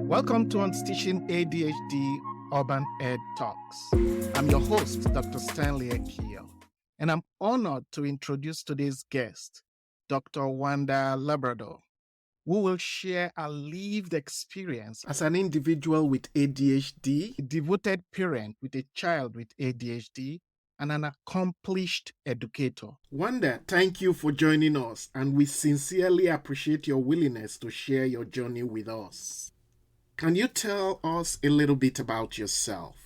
Welcome to Unstitching ADHD Urban Ed Talks. I'm your host, Dr. Stanley Akio, and I'm honored to introduce today's guest, Dr. Wanda Labrador, who will share a lived experience as an individual with ADHD, a devoted parent with a child with ADHD, and an accomplished educator. Wanda, thank you for joining us, and we sincerely appreciate your willingness to share your journey with us. Can you tell us a little bit about yourself?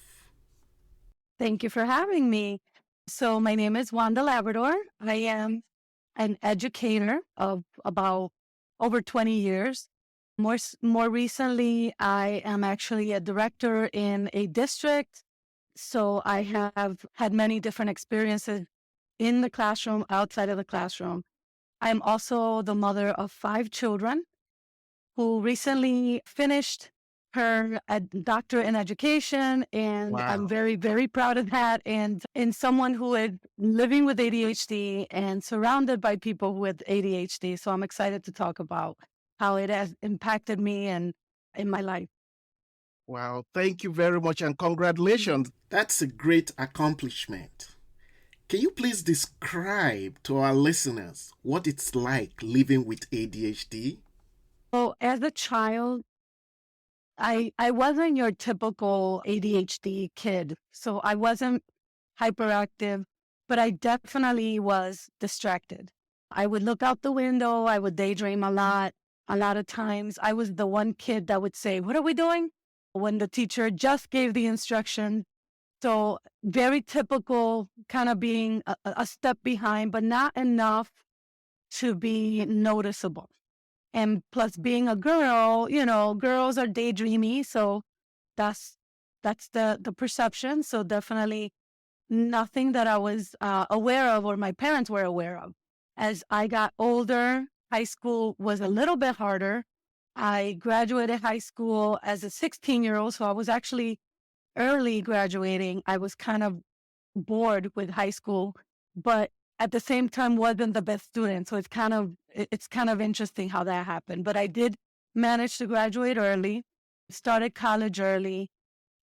Thank you for having me. So my name is Wanda Labrador. I am an educator of about over 20 years. More recently, I am actually a director in a district. So I have had many different experiences in the classroom, outside of the classroom. I am also the mother of 5 children who recently finished her doctorate in education, and I'm Wow. very, very proud of that. And in someone who is living with ADHD and surrounded by people with ADHD. So I'm excited to talk about how it has impacted me and in my life. Wow, thank you very much and congratulations. That's a great accomplishment. Can you please describe to our listeners what it's like living with ADHD? So as a child, I wasn't your typical ADHD kid. So I wasn't hyperactive, but I definitely was distracted. I would look out the window, I would daydream a lot. A lot of times I was the one kid that would say, "What are we doing?" when the teacher just gave the instruction. So very typical, kind of being a step behind, but not enough to be noticeable. And plus being a girl, girls are daydreamy. So that's the perception. So definitely nothing that I was aware of or my parents were aware of. As I got older, high school was a little bit harder. I graduated high school as a 16-year-old. So I was actually early graduating. I was kind of bored with high school, but at the same time wasn't the best student. So it's kind of interesting how that happened. But I did manage to graduate early, started college early,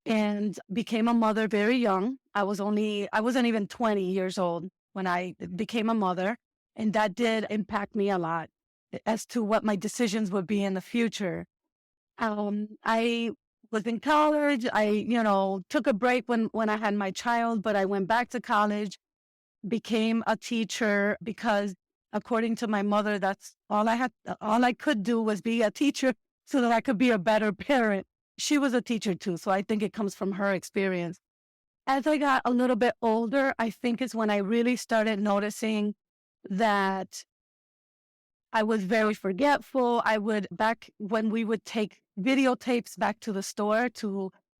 and became a mother very young. I wasn't even 20 years old when I became a mother. And that did impact me a lot as to what my decisions would be in the future. I was in college. I took a break when I had my child, but I went back to college, became a teacher because according to my mother, that's all I could do was be a teacher so that I could be a better parent. She was a teacher too, so I think it comes from her experience. As I got a little bit older, I think is when I really started noticing that I was very forgetful. Back when we would take videotapes back to the store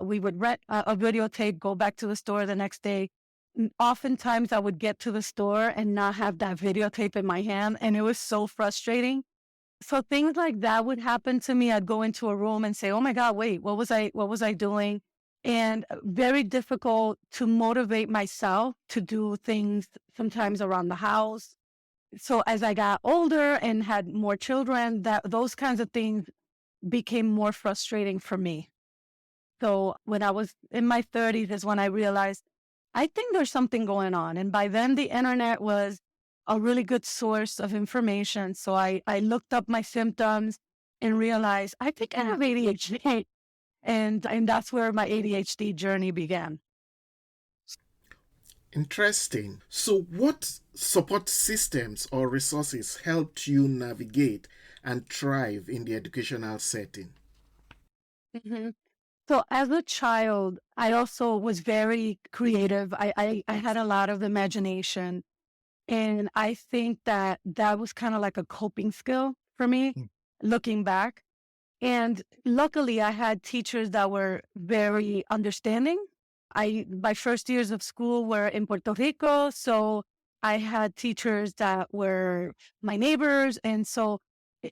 we would rent a videotape, go back to the store the next day. Oftentimes I would get to the store and not have that videotape in my hand. And it was so frustrating. So things like that would happen to me. I'd go into a room and say, "Oh my God, wait, what was I doing?" And very difficult to motivate myself to do things sometimes around the house. So as I got older and had more children, those kinds of things became more frustrating for me. So when I was in my 30s is when I realized I think there's something going on. And by then the internet was a really good source of information. So I looked up my symptoms and realized I think I have ADHD. And that's where my ADHD journey began. Interesting. So, what support systems or resources helped you navigate and thrive in the educational setting? Mhm. So as a child, I also was very creative. I had a lot of imagination. And I think that was kind of like a coping skill for me, Mm. looking back. And luckily, I had teachers that were very understanding. My first years of school were in Puerto Rico, so I had teachers that were my neighbors, and so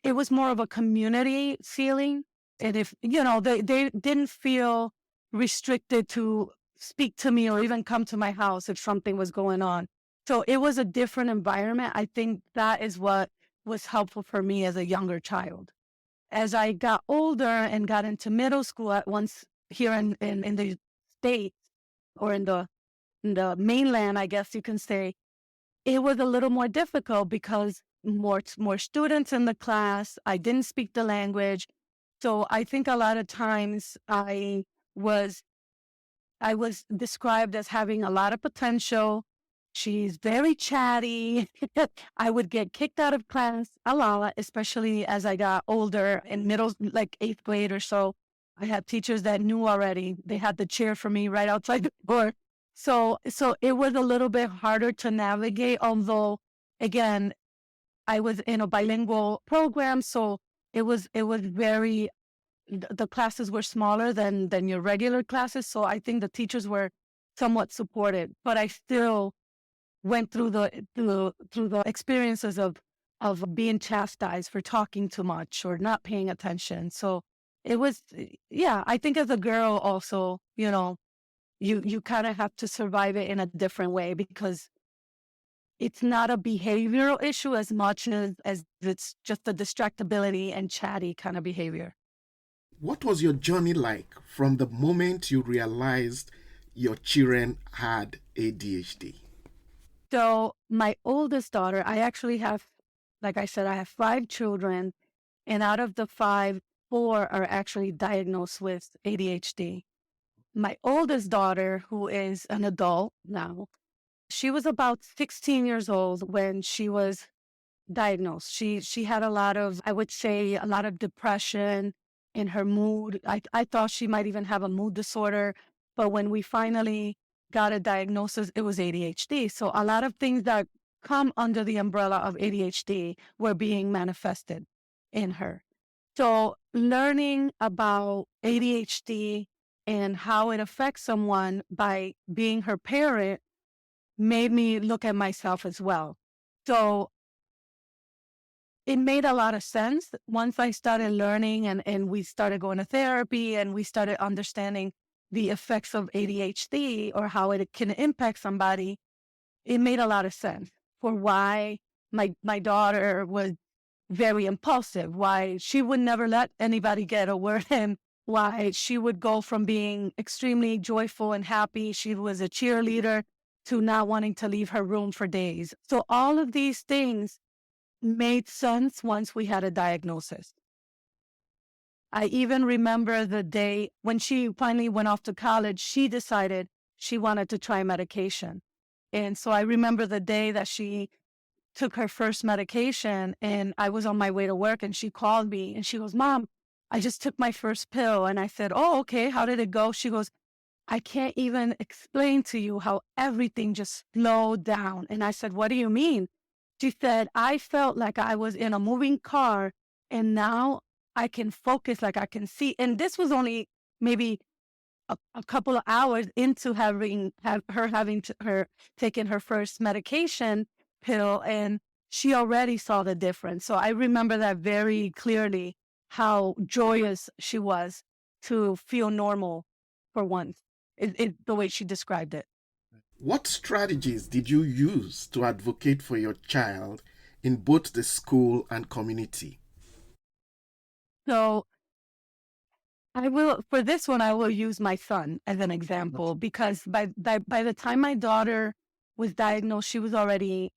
it was more of a community feeling. And if they didn't feel restricted to speak to me or even come to my house if something was going on. So it was a different environment. I think that is what was helpful for me as a younger child. as I got older and got into middle school at once here in the States or in the mainland, I guess you can say, it was a little more difficult because more students in the class. I didn't speak the language. So I think a lot of times was I was described as having a lot of potential. She's very chatty. I would get kicked out of class a lot, especially as I got older in middle, like eighth grade or so. I had teachers that knew already. They had the chair for me right outside the door. So it was a little bit harder to navigate, although again, I was in a bilingual program, so it was very the classes were smaller than your regular classes, so I think the teachers were somewhat supported. But I still went through the experiences of being chastised for talking too much or not paying attention. So it was, yeah. I think as a girl, also, you kind of have to survive it in a different way because it's not a behavioral issue as much as it's just a distractibility and chatty kind of behavior. What was your journey like from the moment you realized your children had ADHD? So my oldest daughter, I actually have, like I said, I have 5 children, and out of the 5, 4 are actually diagnosed with ADHD. My oldest daughter, who is an adult now, she was about 16 years old when she was diagnosed. She had a lot of, I would say, a lot of depression in her mood. I thought she might even have a mood disorder, but when we finally got a diagnosis, it was ADHD. So a lot of things that come under the umbrella of ADHD were being manifested in her. So learning about ADHD and how it affects someone by being her parent made me look at myself as well. So it made a lot of sense once I started learning and we started going to therapy and we started understanding the effects of ADHD or how it can impact somebody. It made a lot of sense for why my daughter was very impulsive, why she would never let anybody get a word in, why she would go from being extremely joyful and happy, she was a cheerleader, to not wanting to leave her room for days. So all of these things made sense once we had a diagnosis. I even remember the day when she finally went off to college, she decided she wanted to try medication. And so I remember the day that she took her first medication and I was on my way to work and she called me and she goes, "Mom, I just took my first pill." And I said, "Oh, okay. How did it go?" She goes, "I can't even explain to you how everything just slowed down." And I said, "What do you mean?" She said, "I felt like I was in a moving car and now I can focus, like I can see." And this was only maybe a couple of hours into her taken her first medication pill, and she already saw the difference. So I remember that very clearly, how joyous she was to feel normal for once. The way she described it. What strategies did you use to advocate for your child in both the school and community? So I will, for this one, I will use my son as an example because by the time my daughter was diagnosed, she was already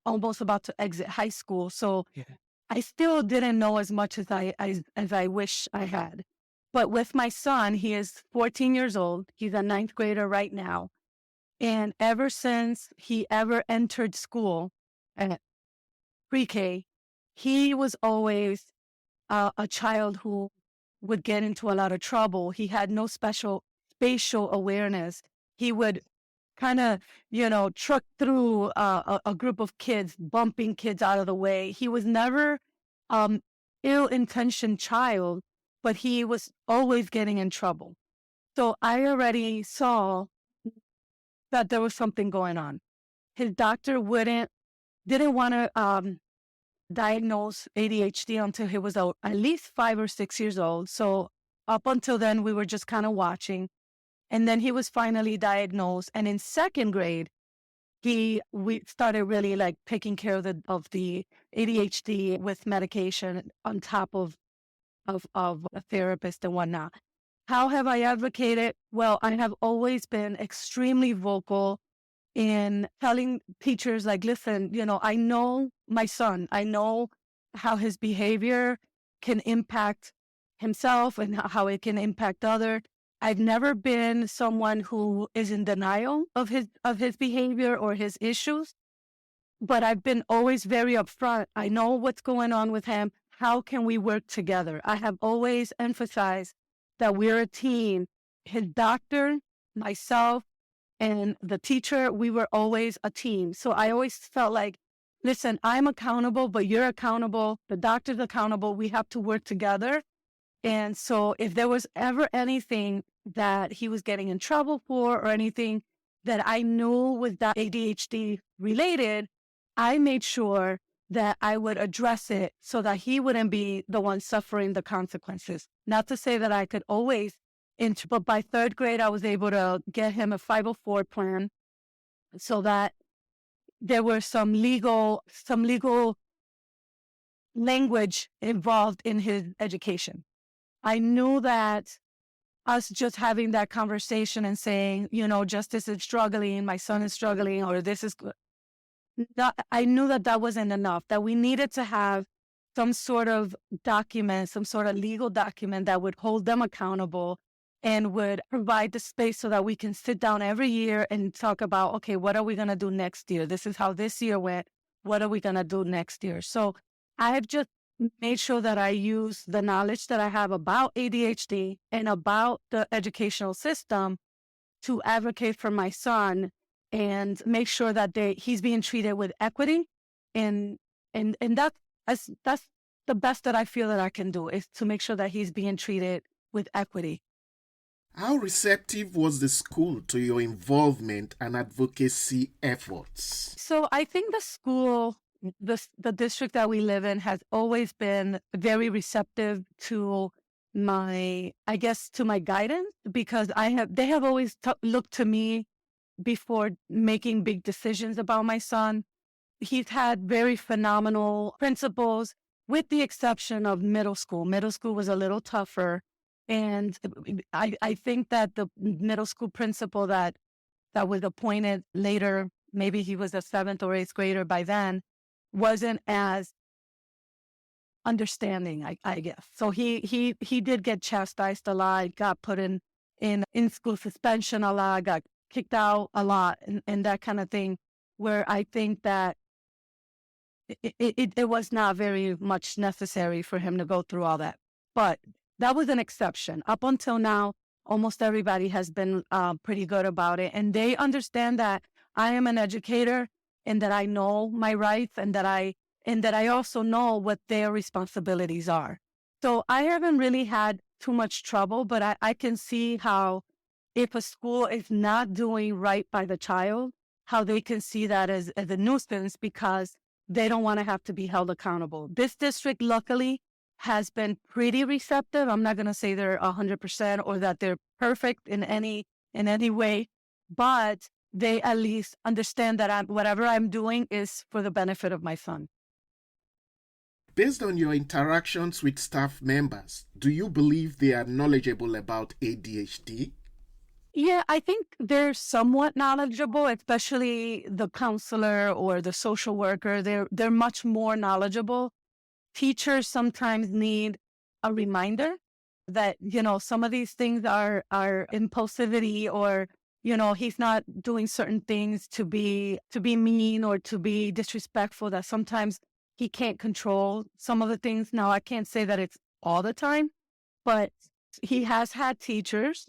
almost about to exit high school. So yeah, I still didn't know as much as I wish I had. But with my son, he is 14 years old. He's a ninth grader right now. And ever since he ever entered school at pre-K, he was always a child who would get into a lot of trouble. He had no special spatial awareness. He would kind of, truck through a group of kids, bumping kids out of the way. He was never um, ill-intentioned child, but he was always getting in trouble. So I already saw that there was something going on. His doctor didn't want to diagnosed ADHD until he was at least 5 or 6 years old. So up until then, we were just kind of watching. And then he was finally diagnosed. And in second grade, we started really like taking care of the ADHD with medication on top of of a therapist and whatnot. How have I advocated? Well, I have always been extremely vocal in telling teachers, like, listen, I know my son, I know how his behavior can impact himself and how it can impact others. I've never been someone who is in denial of his behavior or his issues, but I've been always very upfront. I know what's going on with him. How can we work together? I have always emphasized that we're a team. His doctor, myself, and the teacher, we were always a team. So I always felt like, listen, I'm accountable, but you're accountable. The doctor's accountable. We have to work together. And so if there was ever anything that he was getting in trouble for or anything that I knew was that ADHD related, I made sure that I would address it so that he wouldn't be the one suffering the consequences. Not to say that I could always, but by third grade, I was able to get him a 504 plan so that there were some legal language involved in his education. I knew that us just having that conversation and saying, Justice is struggling, my son is struggling, or this is, I knew that that wasn't enough, that we needed to have some sort of document, some sort of legal document that would hold them accountable and would provide the space so that we can sit down every year and talk about, okay, what are we going to do next year? This is how this year went. What are we going to do next year? So I have just made sure that I use the knowledge that I have about ADHD and about the educational system to advocate for my son and make sure that he's being treated with equity. And that's the best that I feel that I can do, is to make sure that he's being treated with equity. How receptive was the school to your involvement and advocacy efforts? So I think the school, the district that we live in, has always been very receptive to my guidance, because they have always looked to me before making big decisions about my son. He's had very phenomenal principals, with the exception of middle school. Middle school was a little tougher. And I think that the middle school principal that was appointed later, maybe he was a 7th or 8th grader by then, wasn't as understanding, I guess. So he did get chastised a lot, got put in school suspension a lot, got kicked out a lot, and that kind of thing, where I think that it was not very much necessary for him to go through all that. But that was an exception. Up until now, almost everybody has been pretty good about it. And they understand that I am an educator and that I know my rights and that I also know what their responsibilities are. So I haven't really had too much trouble, but I can see how, if a school is not doing right by the child, how they can see that as a nuisance, because they don't want to have to be held accountable. This district, luckily, has been pretty receptive. I'm not going to say they're 100% or that they're perfect in any way, but they at least understand that whatever I'm doing is for the benefit of my son. Based on your interactions with staff members, do you believe they are knowledgeable about ADHD? Yeah, I think they're somewhat knowledgeable, especially the counselor or the social worker. They're much more knowledgeable. Teachers sometimes need a reminder that, some of these things are impulsivity, or, he's not doing certain things to be mean or to be disrespectful, that sometimes he can't control some of the things. Now, I can't say that it's all the time, but he has had teachers,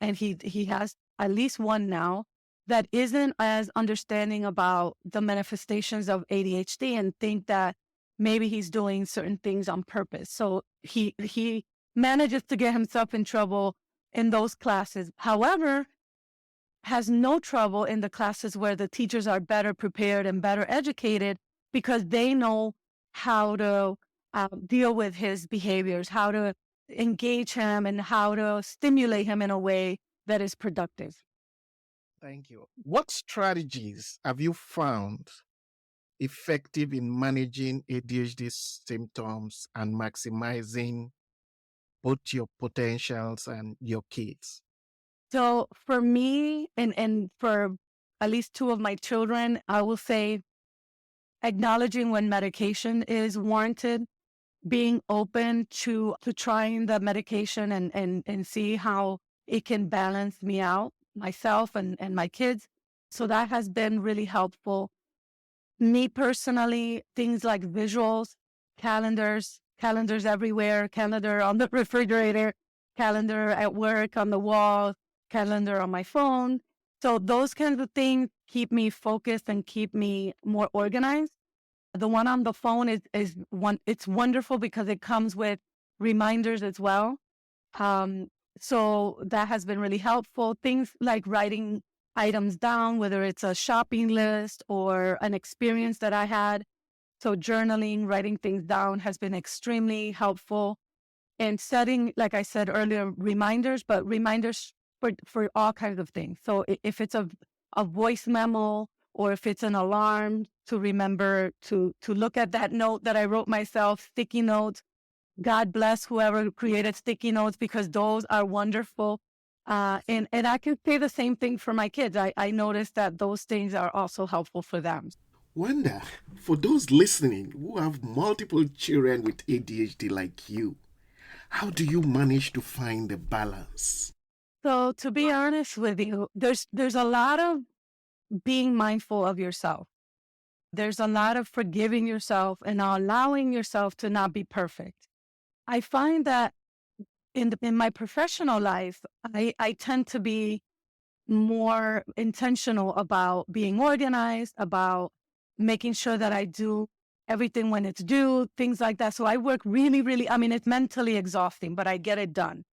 and he has at least one now, that isn't as understanding about the manifestations of ADHD and think that maybe he's doing certain things on purpose. So he manages to get himself in trouble in those classes. However, has no trouble in the classes where the teachers are better prepared and better educated, because they know how to deal with his behaviors, how to engage him, and how to stimulate him in a way that is productive. Thank you. What strategies have you found effective in managing ADHD symptoms and maximizing both your potentials and your kids? So for me and for at least two of my children, I will say acknowledging when medication is warranted, being open to trying the medication and see how it can balance me out, myself and my kids. So that has been really helpful. Me personally, things like visuals, calendars everywhere, calendar on the refrigerator, calendar at work on the wall, calendar on my phone. So those kinds of things keep me focused and keep me more organized. The one on the phone is one. It's wonderful because it comes with reminders as well. Um, so that has been really helpful. Things like writing items down, whether it's a shopping list or an experience that I had. So journaling, writing things down has been extremely helpful. And setting, like I said earlier, reminders, but reminders for all kinds of things. So if it's a voice memo or if it's an alarm to remember to look at that note that I wrote myself, sticky notes. God bless whoever created sticky notes because those are wonderful. And I can say the same thing for my kids. I noticed that those things are also helpful for them. Wanda, for those listening who have multiple children with ADHD like you, how do you manage to find the balance? So to be honest with you, there's a lot of being mindful of yourself. There's a lot of forgiving yourself and allowing yourself to not be perfect. I find that in my professional life, I tend to be more intentional about being organized, about making sure that I do everything when it's due, things like that. So I work really, really, I mean, it's mentally exhausting, but I get it done.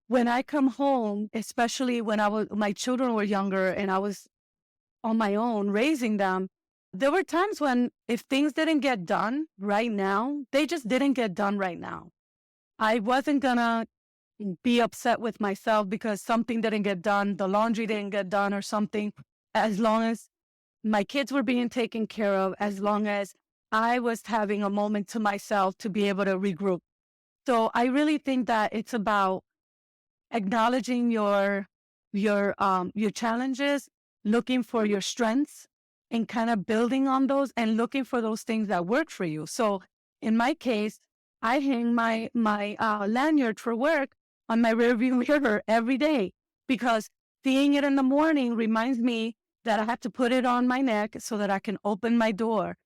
When I come home, especially when my children were younger and I was on my own raising them, there were times when if things didn't get done right now, they just didn't get done right now. I wasn't gonna be upset with myself because something didn't get done, the laundry didn't get done or something, as long as my kids were being taken care of, as long as I was having a moment to myself to be able to regroup. So I really think that it's about acknowledging your challenges, looking for your strengths and kind of building on those and looking for those things that work for you. So in my case, I hang my lanyard for work on my rearview mirror every day because seeing it in the morning reminds me that I have to put it on my neck so that I can open my door.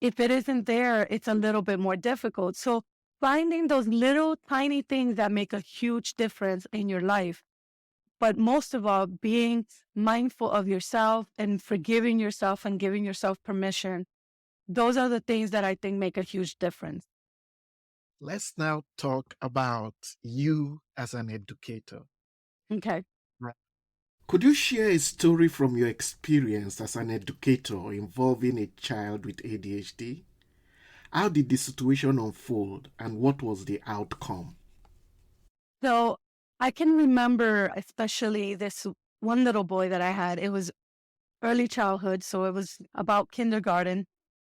If it isn't there, it's a little bit more difficult. So finding those little tiny things that make a huge difference in your life, but most of all, being mindful of yourself and forgiving yourself and giving yourself permission. Those are the things that I think make a huge difference. Let's now talk about you as an educator. Okay. Right. Could you share a story from your experience as an educator involving a child with ADHD? How did the situation unfold and what was the outcome? So I can remember especially this one little boy that I had. It was early childhood, so it was about kindergarten.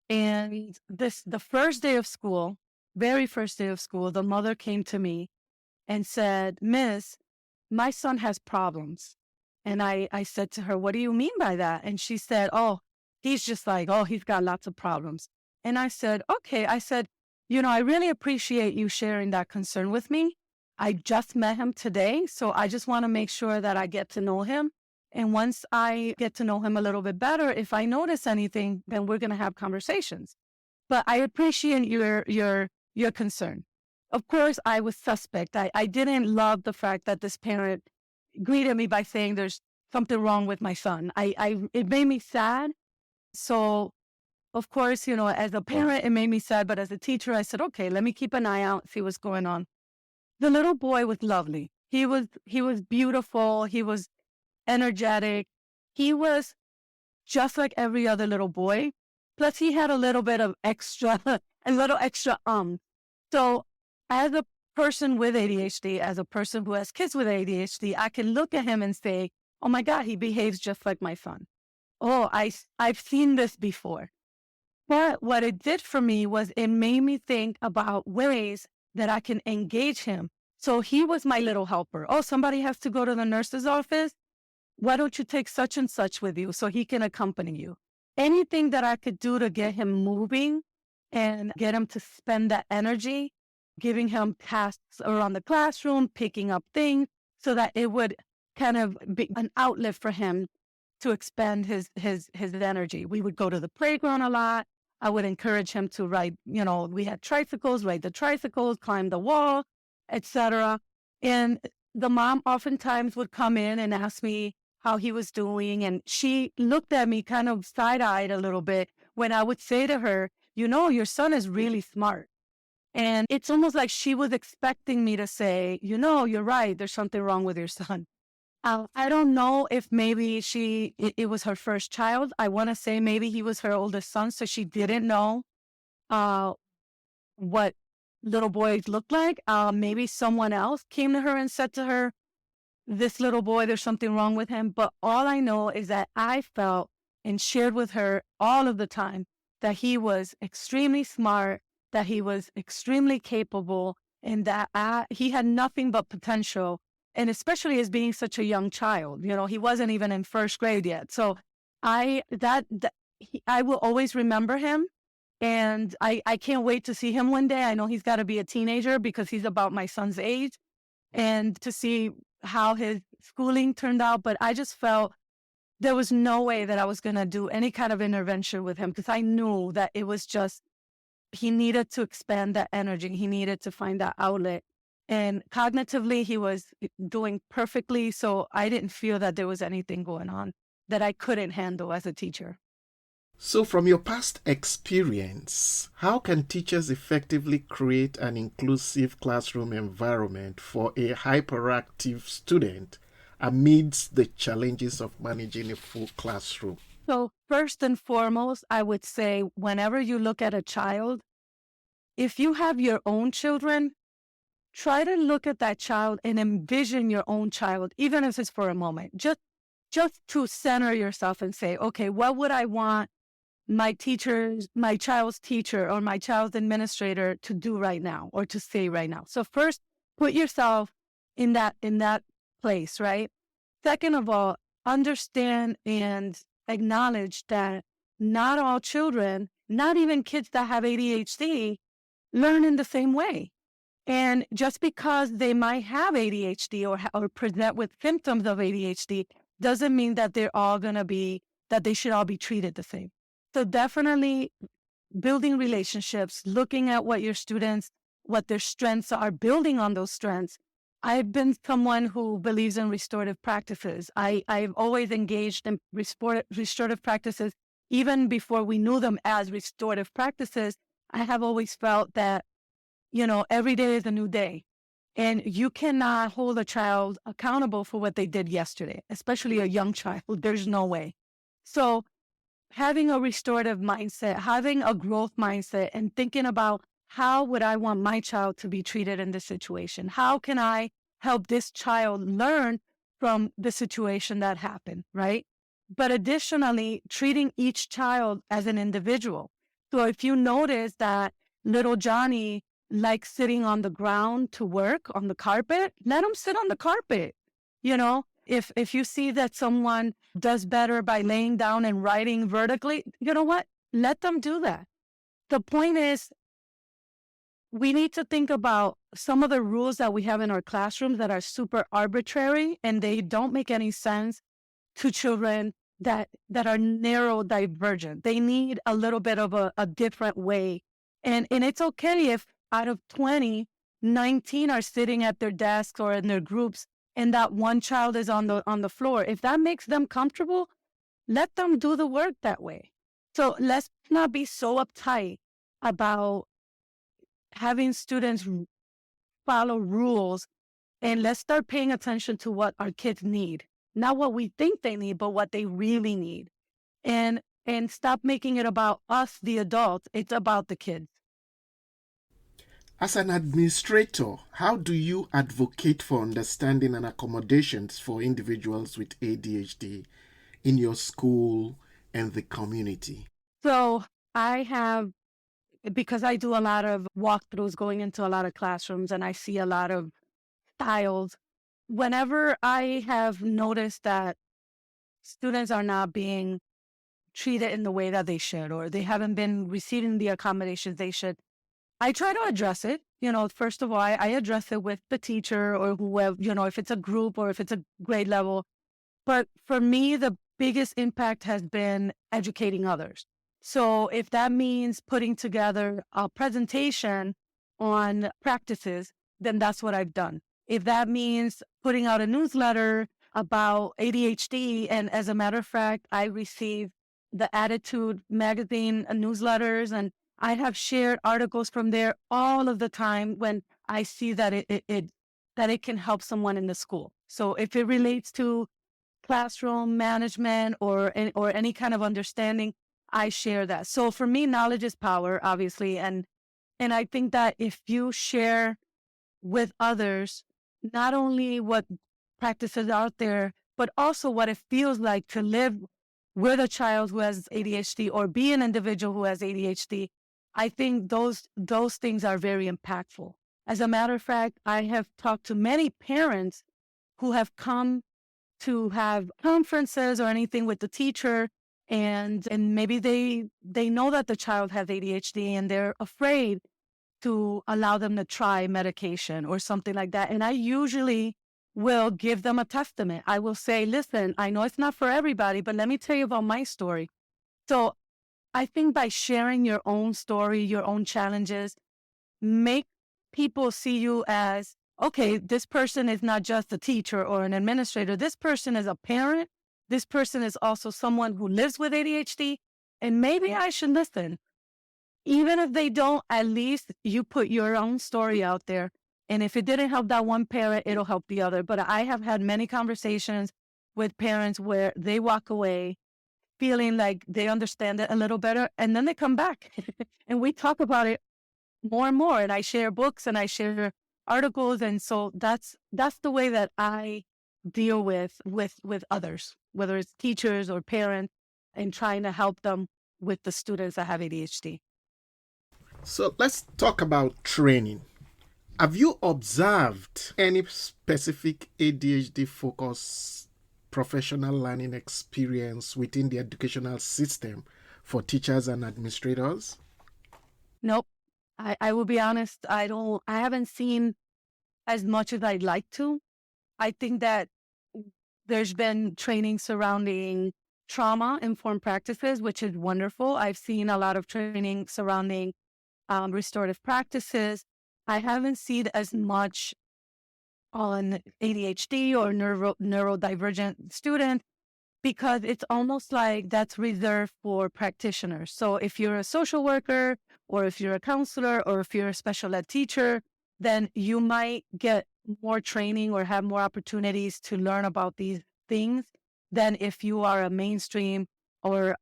And the first day of school, very first day of school, the mother came to me and said, Miss, my son has problems. And I said to her, what do you mean by that? And she said, oh, he's just like, oh, he's got lots of problems. And I said, okay. I said, I really appreciate you sharing that concern with me. I just met him today, so I just want to make sure that I get to know him. And once I get to know him a little bit better, if I notice anything, then we're going to have conversations. But I appreciate your concern. Of course, I was suspect. I didn't love the fact that this parent greeted me by saying there's something wrong with my son. It made me sad. So, of course, as a parent, it made me sad. But as a teacher, I said, okay, let me keep an eye out, see what's going on. The little boy was lovely. He was beautiful. He was energetic. He was just like every other little boy. Plus, he had a little bit of extra, a little extra. So, as a person with ADHD, as a person who has kids with ADHD, I can look at him and say, "Oh my God, he behaves just like my son." Oh, I've seen this before. But what it did for me was it made me think about ways that I can engage him So he was my little helper. Oh, somebody has to go to the nurse's office. Why don't you take such and such with you so he can accompany you? Anything that I could do to get him moving and get him to spend that energy, giving him tasks around the classroom, picking up things so that it would kind of be an outlet for him to expend his energy. We would go to the playground a lot. I would encourage him to ride, we had tricycles, ride the tricycles, climb the wall, etc. And the mom oftentimes would come in and ask me how he was doing. And she looked at me kind of side-eyed a little bit when I would say to her, your son is really smart. And it's almost like she was expecting me to say, you're right, there's something wrong with your son. I don't know if maybe it was her first child. I want to say maybe he was her oldest son, so she didn't know what little boys look like. Maybe someone else came to her and said to her, this little boy, there's something wrong with him. But all I know is that I felt and shared with her all of the time that he was extremely smart, that he was extremely capable, and that he had nothing but potential. And especially as being such a young child, he wasn't even in first grade yet. So I will always remember him. And I can't wait to see him one day. I know he's got to be a teenager because he's about my son's age, and to see how his schooling turned out. But I just felt there was no way that I was going to do any kind of intervention with him because I knew that it was just, he needed to expand that energy. He needed to find that outlet. And cognitively, he was doing perfectly. So I didn't feel that there was anything going on that I couldn't handle as a teacher. So, from your past experience, how can teachers effectively create an inclusive classroom environment for a hyperactive student amidst the challenges of managing a full classroom? So, first and foremost, I would say whenever you look at a child, if you have your own children, try to look at that child and envision your own child, even if it's for a moment, just to center yourself and say, okay, what would I want my child's teacher or my child's administrator to do right now or to say right now? So first, put yourself in that place, right? Second of all, understand and acknowledge that not all children, not even kids that have ADHD, learn in the same way. And just because they might have ADHD or present with symptoms of ADHD doesn't mean that that they should all be treated the same. So definitely building relationships, looking at what their strengths are, building on those strengths. I've been someone who believes in restorative practices. I've always engaged in restorative practices, even before we knew them as restorative practices. I have always felt that, every day is a new day. And you cannot hold a child accountable for what they did yesterday, especially a young child. There's no way. So having a restorative mindset, having a growth mindset, and thinking about how would I want my child to be treated in this situation? How can I help this child learn from the situation that happened, right? But additionally, treating each child as an individual. So if you notice that little Johnny likes sitting on the ground to work on the carpet, let him sit on the carpet. If you see that someone does better by laying down and writing vertically, you know what? Let them do that. The point is, we need to think about some of the rules that we have in our classrooms that are super arbitrary and they don't make any sense to children that are neurodivergent. They need a little bit of a different way. And it's okay if out of 20, 19 are sitting at their desks or in their groups and that one child is on the floor. If that makes them comfortable, let them do the work that way. So let's not be so uptight about having students follow rules, and let's start paying attention to what our kids need. Not what we think they need, but what they really need. And stop making it about us, the adults. It's about the kids. As an administrator, how do you advocate for understanding and accommodations for individuals with ADHD in your school and the community? So because I do a lot of walkthroughs going into a lot of classrooms and I see a lot of styles. Whenever I have noticed that students are not being treated in the way that they should, or they haven't been receiving the accommodations they should, I try to address it. First of all, I address it with the teacher or whoever, if it's a group or if it's a grade level. But for me, the biggest impact has been educating others. So if that means putting together a presentation on practices, then that's what I've done. If that means putting out a newsletter about ADHD, and as a matter of fact, I receive the Attitude magazine newsletters, and I have shared articles from there all of the time when I see that it can help someone in the school. So if it relates to classroom management or any kind of understanding, I share that. So for me, knowledge is power, obviously, and I think that if you share with others not only what practices are out there, but also what it feels like to live with a child who has ADHD or be an individual who has ADHD, I think those things are very impactful. As a matter of fact, I have talked to many parents who have come to have conferences or anything with the teacher, and maybe they know that the child has ADHD and they're afraid to allow them to try medication or something like that. And I usually will give them a testament. I will say, listen, I know it's not for everybody, but let me tell you about my story. So I think by sharing your own story, your own challenges, make people see you as, okay, this person is not just a teacher or an administrator. This person is a parent. This person is also someone who lives with ADHD. And maybe I should listen. Even if they don't, at least you put your own story out there. And if it didn't help that one parent, it'll help the other. But I have had many conversations with parents where they walk away feeling like they understand it a little better. And then they come back and we talk about it more and more. And I share books and I share articles. And so that's the way that I deal with others, whether it's teachers or parents, and trying to help them with the students that have ADHD. So let's talk about training. Have you observed any specific ADHD focused professional learning experience within the educational system for teachers and administrators? Nope. I will be honest, I haven't seen as much as I'd like to. I think that there's been training surrounding trauma-informed practices, which is wonderful. I've seen a lot of training surrounding restorative practices. I haven't seen as much on ADHD or neurodivergent students because it's almost like that's reserved for practitioners. So if you're a social worker or if you're a counselor or if you're a special ed teacher, then you might get more training or have more opportunities to learn about these things than if you are a mainstream or,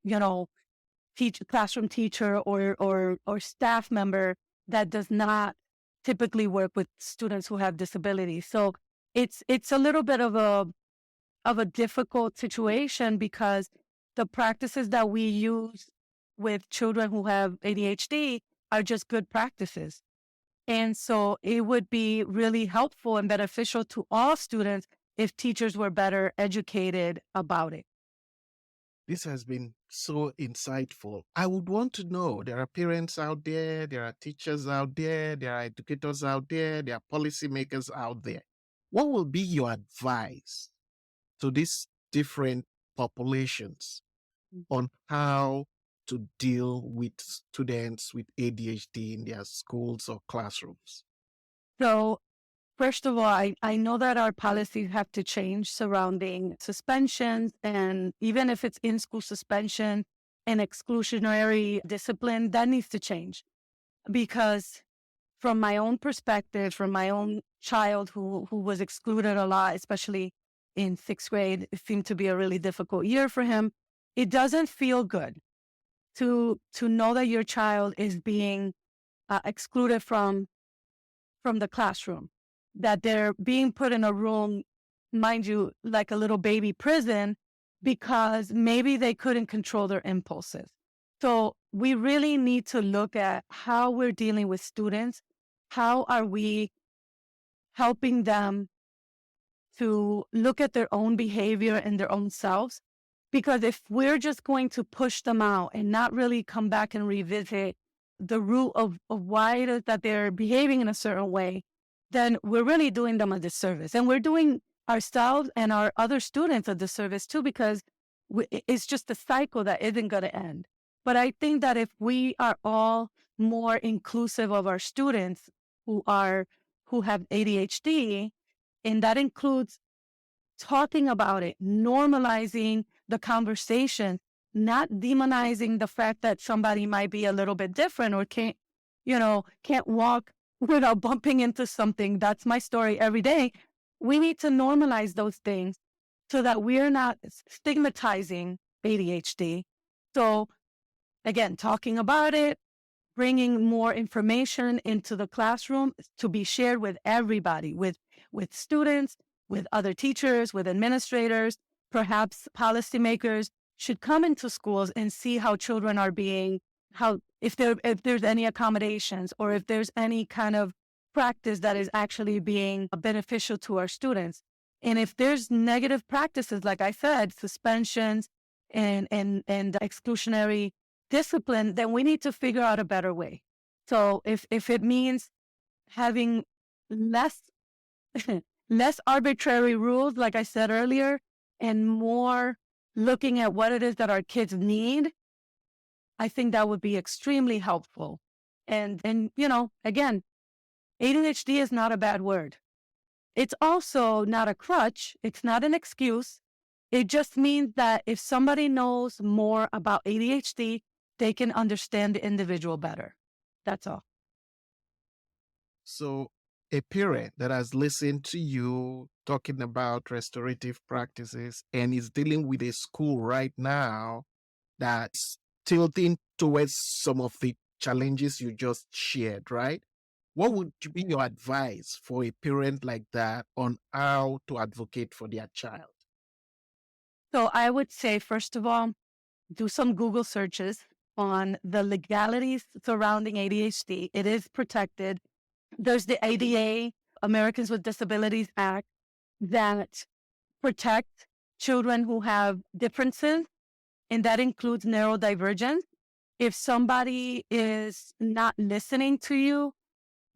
classroom teacher or staff member that does not typically work with students who have disabilities. So it's a little bit of a difficult situation because the practices that we use with children who have ADHD are just good practices. And so it would be really helpful and beneficial to all students if teachers were better educated about it. This has been so insightful. I would want to know, there are parents out there are teachers out there are educators out there are policymakers out there. What will be your advice to these different populations on how to deal with students with ADHD in their schools or classrooms? So first of all, I know that our policies have to change surrounding suspensions, and even if it's in-school suspension and exclusionary discipline, that needs to change. Because from my own perspective, from my own child who was excluded a lot, especially in 6th grade, it seemed to be a really difficult year for him. It doesn't feel good to know that your child is being excluded from the classroom, that they're being put in a room, mind you, like a little baby prison, because maybe they couldn't control their impulses. So we really need to look at how we're dealing with students. How are we helping them to look at their own behavior and their own selves. Because if we're just going to push them out and not really come back and revisit the root of why it is that they're behaving in a certain way, then we're really doing them a disservice. And we're doing ourselves and our other students a disservice too, because it's just a cycle that isn't going to end. But I think that if we are all more inclusive of our students who have ADHD, and that includes talking about it, normalizing the conversation, not demonizing the fact that somebody might be a little bit different or can't walk without bumping into something. That's my story every day. We need to normalize those things so that we're not stigmatizing ADHD. So again, talking about it, bringing more information into the classroom to be shared with everybody, with students, with other teachers, with administrators. Perhaps policymakers should come into schools and see how children are being, if there's any accommodations or if there's any kind of practice that is actually being beneficial to our students. And if there's negative practices, like I said, suspensions and exclusionary discipline, then we need to figure out a better way. So if it means having less less arbitrary rules, like I said earlier, and more looking at what it is that our kids need, I think that would be extremely helpful. And again, ADHD is not a bad word. It's also not a crutch. It's not an excuse. It just means that if somebody knows more about ADHD, they can understand the individual better. That's all. So, a parent that has listened to you talking about restorative practices and is dealing with a school right now that's tilting towards some of the challenges you just shared, right? What would be your advice for a parent like that on how to advocate for their child? So I would say, first of all, do some Google searches on the legalities surrounding ADHD. It is protected. There's the ADA, Americans with Disabilities Act, that protect children who have differences, and that includes neurodivergence. If somebody is not listening to you,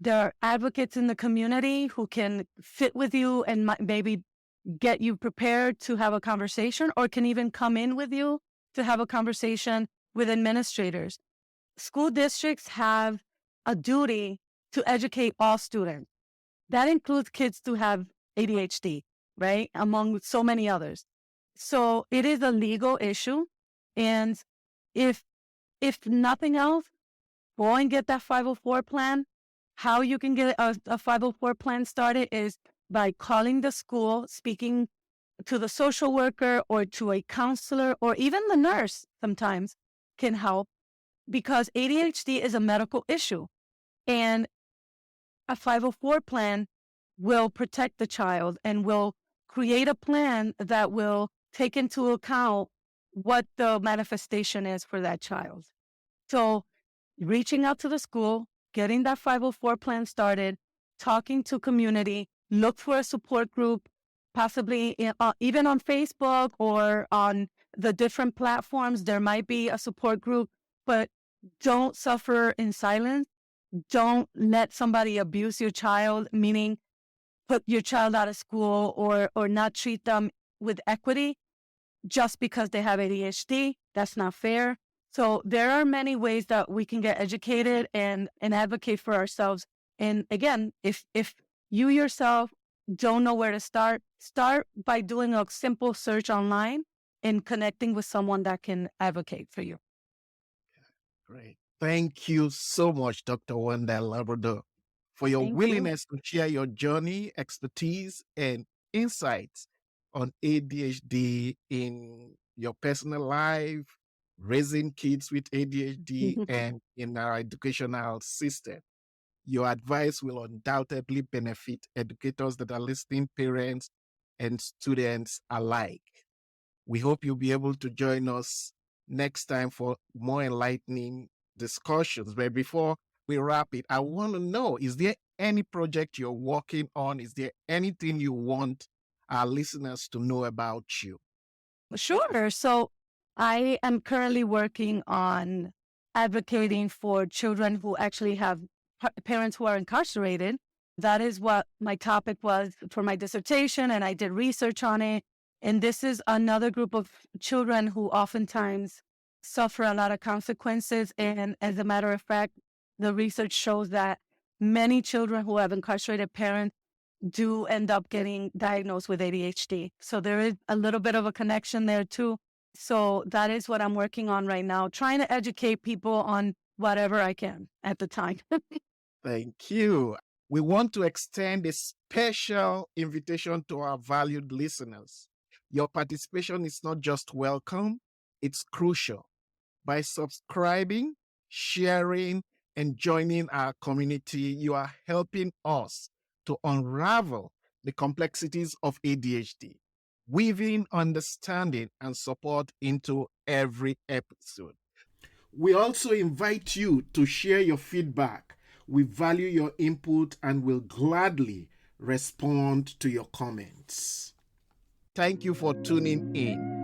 there are advocates in the community who can sit with you and maybe get you prepared to have a conversation, or can even come in with you to have a conversation with administrators. School districts have a duty to educate all students. That includes kids who have ADHD, right? Among so many others. So it is a legal issue. And if nothing else, go and get that 504 plan. How you can get a 504 plan started is by calling the school, speaking to the social worker or to a counselor, or even the nurse sometimes can help, because ADHD is a medical issue. And a 504 plan will protect the child and will create a plan that will take into account what the manifestation is for that child. So reaching out to the school, getting that 504 plan started, talking to community, look for a support group, possibly even on Facebook or on the different platforms. There might be a support group, but don't suffer in silence. Don't let somebody abuse your child, meaning put your child out of school or not treat them with equity just because they have ADHD. That's not fair. So there are many ways that we can get educated and advocate for ourselves. And again, if you yourself don't know where to start by doing a simple search online and connecting with someone that can advocate for you. Great. Thank you so much, Dr. Wanda Labrador, for your Thank you. willingness to share your journey, expertise, and insights on ADHD in your personal life, raising kids with ADHD, and in our educational system. Your advice will undoubtedly benefit educators that are listening, parents, and students alike. We hope you'll be able to join us next time for more enlightening discussions. But before we wrap it, I want to know, is there any project you're working on? Is there anything you want our listeners to know about you? Sure. So I am currently working on advocating for children who actually have parents who are incarcerated. That is what my topic was for my dissertation, and I did research on it. And this is another group of children who oftentimes suffer a lot of consequences. And as a matter of fact, the research shows that many children who have incarcerated parents do end up getting diagnosed with ADHD. So there is a little bit of a connection there too. So that is what I'm working on right now, trying to educate people on whatever I can at the time. Thank you. We want to extend a special invitation to our valued listeners. Your participation is not just welcome, it's crucial. By subscribing, sharing, and joining our community, you are helping us to unravel the complexities of ADHD, weaving understanding and support into every episode. We also invite you to share your feedback. We value your input and will gladly respond to your comments. Thank you for tuning in.